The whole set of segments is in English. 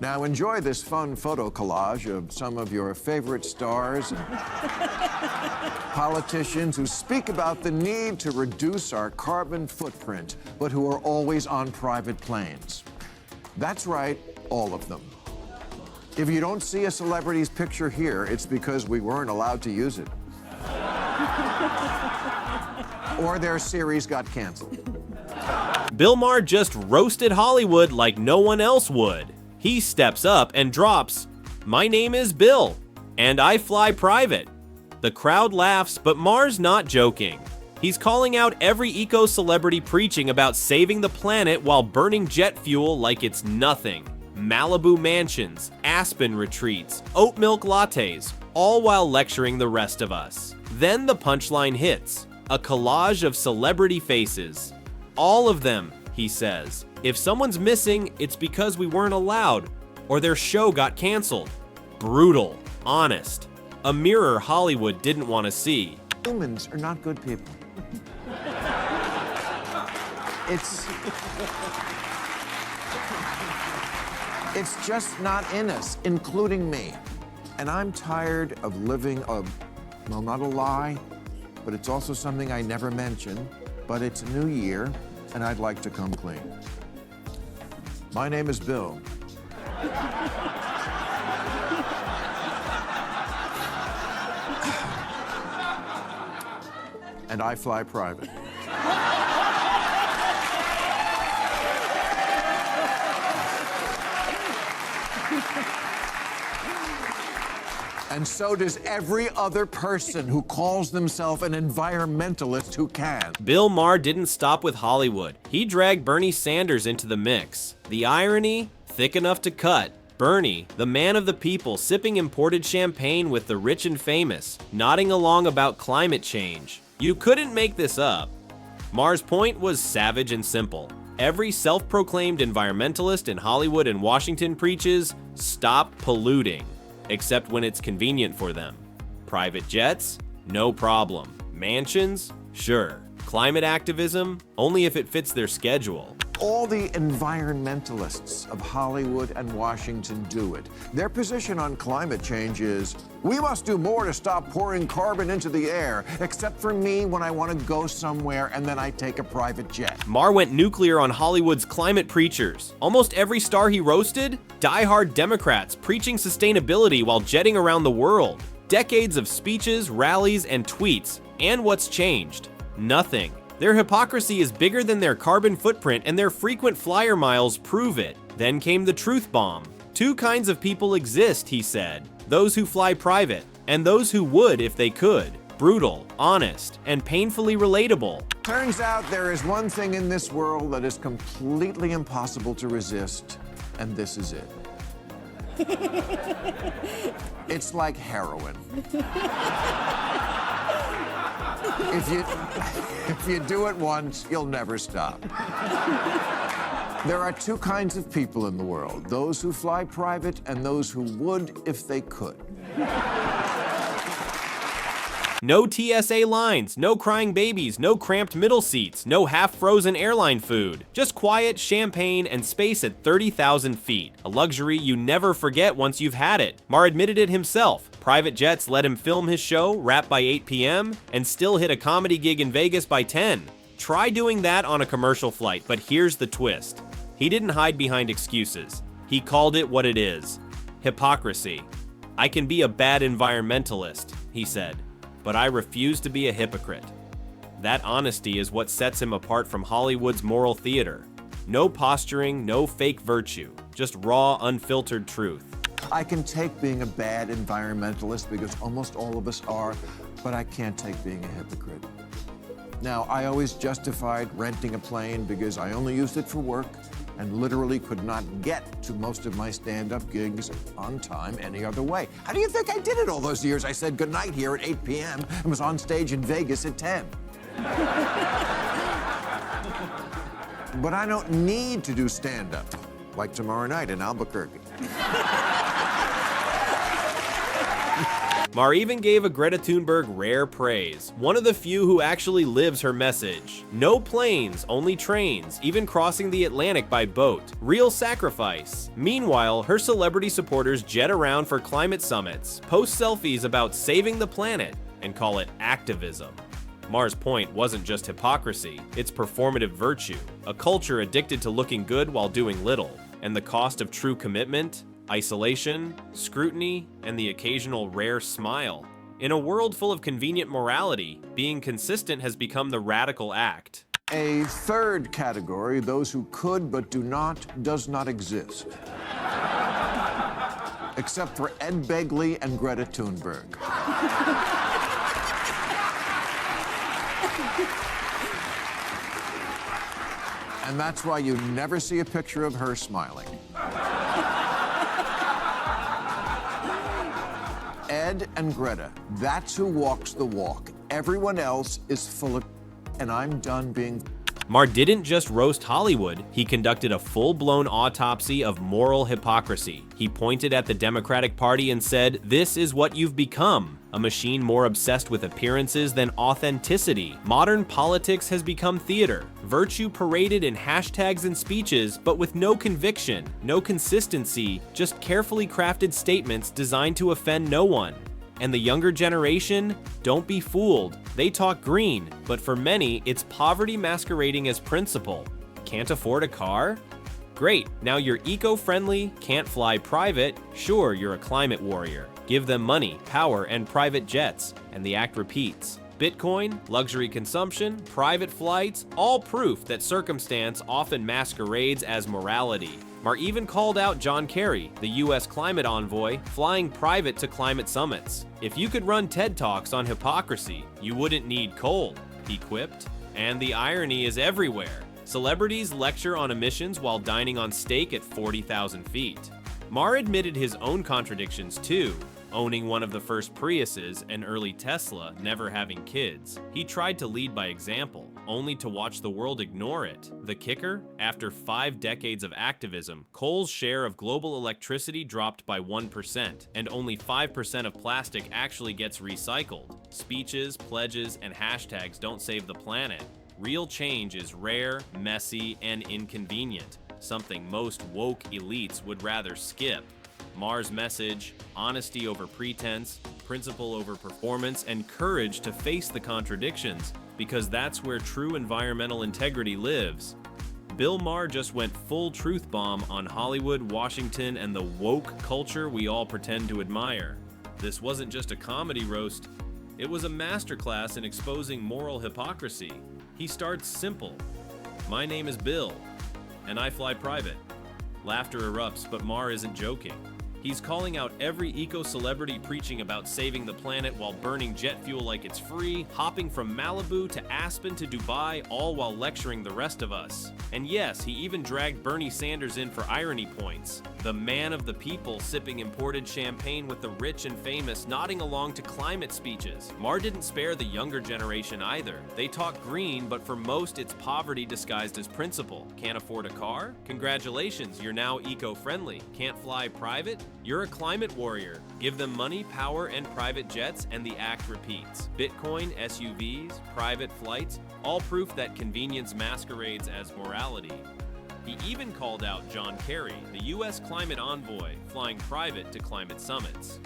Now enjoy this fun photo collage of some of your favorite stars and politicians who speak about the need to reduce our carbon footprint, but who are always on private planes. That's right, all of them. If you don't see a celebrity's picture here, it's because we weren't allowed to use it. Or their series got canceled. Bill Maher just roasted Hollywood like no one else would. He steps up and drops, "My name is Bill, and I fly private." The crowd laughs, but Maher's not joking. He's calling out every eco-celebrity preaching about saving the planet while burning jet fuel like it's nothing. Malibu mansions, Aspen retreats, oat milk lattes, all while lecturing the rest of us. Then the punchline hits, a collage of celebrity faces. All of them, he says. If someone's missing, it's because we weren't allowed, or their show got canceled. Brutal, honest. A mirror Hollywood didn't want to see. Humans are not good people. It's just not in us, including me. And I'm tired of living well, not a lie, but it's also something I never mention, but it's a new year, and I'd like to come clean. My name is Bill. And I fly private. And so does every other person who calls themselves an environmentalist who can. Bill Maher didn't stop with Hollywood. He dragged Bernie Sanders into the mix. The irony? Thick enough to cut. Bernie, the man of the people, sipping imported champagne with the rich and famous, nodding along about climate change. You couldn't make this up. Maher's point was savage and simple. Every self-proclaimed environmentalist in Hollywood and Washington preaches, stop polluting. Except when it's convenient for them. Private jets? No problem. Mansions? Sure. Climate activism? Only if it fits their schedule. All the environmentalists of Hollywood and Washington do it. Their position on climate change is, we must do more to stop pouring carbon into the air, except for me when I want to go somewhere and then I take a private jet. Maher went nuclear on Hollywood's climate preachers. Almost every star he roasted, die-hard Democrats preaching sustainability while jetting around the world. Decades of speeches, rallies, and tweets. And what's changed? Nothing. Their hypocrisy is bigger than their carbon footprint, and their frequent flyer miles prove it. Then came the truth bomb. Two kinds of people exist, he said. Those who fly private, and those who would if they could. Brutal, honest, and painfully relatable. Turns out there is one thing in this world that is completely impossible to resist, and this is it. It's like heroin. If you do it once, you'll never stop. There are two kinds of people in the world, those who fly private and those who would if they could. No TSA lines, no crying babies, no cramped middle seats, no half-frozen airline food. Just quiet, champagne, and space at 30,000 feet. A luxury you never forget once you've had it. Maher admitted it himself. Private jets let him film his show, wrap by 8 p.m., and still hit a comedy gig in Vegas by 10. Try doing that on a commercial flight, but here's the twist. He didn't hide behind excuses. He called it what it is. Hypocrisy. I can be a bad environmentalist, he said, but I refuse to be a hypocrite. That honesty is what sets him apart from Hollywood's moral theater. No posturing, no fake virtue, just raw, unfiltered truth. I can take being a bad environmentalist because almost all of us are, but I can't take being a hypocrite. Now, I always justified renting a plane because I only used it for work and literally could not get to most of my stand-up gigs on time any other way. How do you think I did it all those years? I said goodnight here at 8 p.m. and was on stage in Vegas at 10. But I don't need to do stand-up, like tomorrow night in Albuquerque. Maher even gave a Greta Thunberg rare praise, one of the few who actually lives her message. No planes, only trains, even crossing the Atlantic by boat. Real sacrifice. Meanwhile, her celebrity supporters jet around for climate summits, post selfies about saving the planet, and call it activism. Maher's point wasn't just hypocrisy, it's performative virtue, a culture addicted to looking good while doing little, and the cost of true commitment, isolation, scrutiny, and the occasional rare smile. In a world full of convenient morality, being consistent has become the radical act. A third category, those who could but do not, does not exist. Except for Ed Begley and Greta Thunberg. And that's why you never see a picture of her smiling. Ed and Greta, that's who walks the walk. Everyone else is full of, and I'm done being. Maher didn't just roast Hollywood, he conducted a full-blown autopsy of moral hypocrisy. He pointed at the Democratic Party and said, "This is what you've become. A machine more obsessed with appearances than authenticity. Modern politics has become theater. Virtue paraded in hashtags and speeches, but with no conviction, no consistency, just carefully crafted statements designed to offend no one." And the younger generation? Don't be fooled. They talk green, but for many, it's poverty masquerading as principle. Can't afford a car? Great, now you're eco-friendly, can't fly private, sure, you're a climate warrior. Give them money, power, and private jets, and the act repeats. Bitcoin, luxury consumption, private flights, all proof that circumstance often masquerades as morality. Maher even called out John Kerry, the US climate envoy, flying private to climate summits. "If you could run TED Talks on hypocrisy, you wouldn't need coal," he quipped. And the irony is everywhere. Celebrities lecture on emissions while dining on steak at 40,000 feet. Maher admitted his own contradictions too, owning one of the first Priuses, an early Tesla, never having kids. He tried to lead by example, only to watch the world ignore it. The kicker? After 5 decades of activism, coal's share of global electricity dropped by 1%, and only 5% of plastic actually gets recycled. Speeches, pledges, and hashtags don't save the planet. Real change is rare, messy, and inconvenient, something most woke elites would rather skip. Maher's message, honesty over pretense, principle over performance, and courage to face the contradictions, because that's where true environmental integrity lives. Maher just went full truth bomb on Hollywood, Washington, and the woke culture we all pretend to admire. This wasn't just a comedy roast, it was a masterclass in exposing moral hypocrisy. He starts simple. "My name is Bill, and I fly private." Laughter erupts, but Maher isn't joking. He's calling out every eco-celebrity preaching about saving the planet while burning jet fuel like it's free, hopping from Malibu to Aspen to Dubai, all while lecturing the rest of us. And yes, he even dragged Bernie Sanders in for irony points. The man of the people sipping imported champagne with the rich and famous nodding along to climate speeches. Maher didn't spare the younger generation either. They talk green, but for most it's poverty disguised as principle. Can't afford a car? Congratulations, you're now eco-friendly. Can't fly private? You're a climate warrior. Give them money, power, and private jets, and the act repeats. Bitcoin, SUVs, private flights, all proof that convenience masquerades as morality. He even called out John Kerry, the US climate envoy, flying private to climate summits.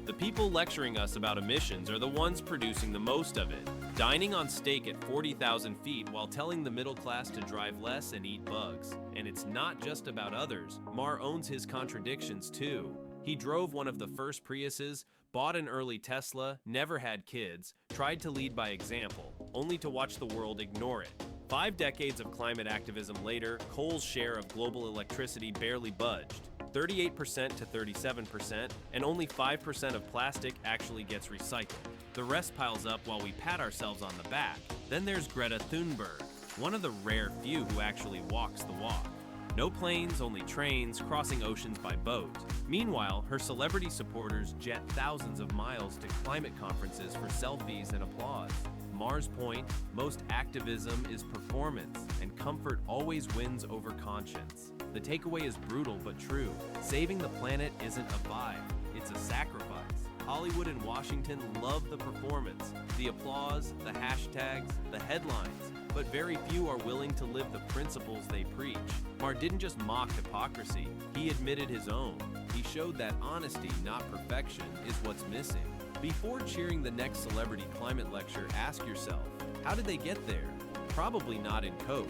The people lecturing us about emissions are the ones producing the most of it, dining on steak at 40,000 feet while telling the middle class to drive less and eat bugs. And it's not just about others. Maher owns his contradictions too. He drove one of the first Priuses, bought an early Tesla, never had kids, tried to lead by example, only to watch the world ignore it. 5 decades of climate activism later, coal's share of global electricity barely budged. 38% to 37%, and only 5% of plastic actually gets recycled. The rest piles up while we pat ourselves on the back. Then there's Greta Thunberg, one of the rare few who actually walks the walk. No planes, only trains, crossing oceans by boat. Meanwhile, her celebrity supporters jet thousands of miles to climate conferences for selfies and applause. Maher's point, most activism is performance, and comfort always wins over conscience. The takeaway is brutal but true. Saving the planet isn't a vibe, it's a sacrifice. Hollywood and Washington love the performance, the applause, the hashtags, the headlines, but very few are willing to live the principles they preach. Maher didn't just mock hypocrisy, he admitted his own. He showed that honesty, not perfection, is what's missing. Before cheering the next celebrity climate lecture, ask yourself, how did they get there? Probably not in coach.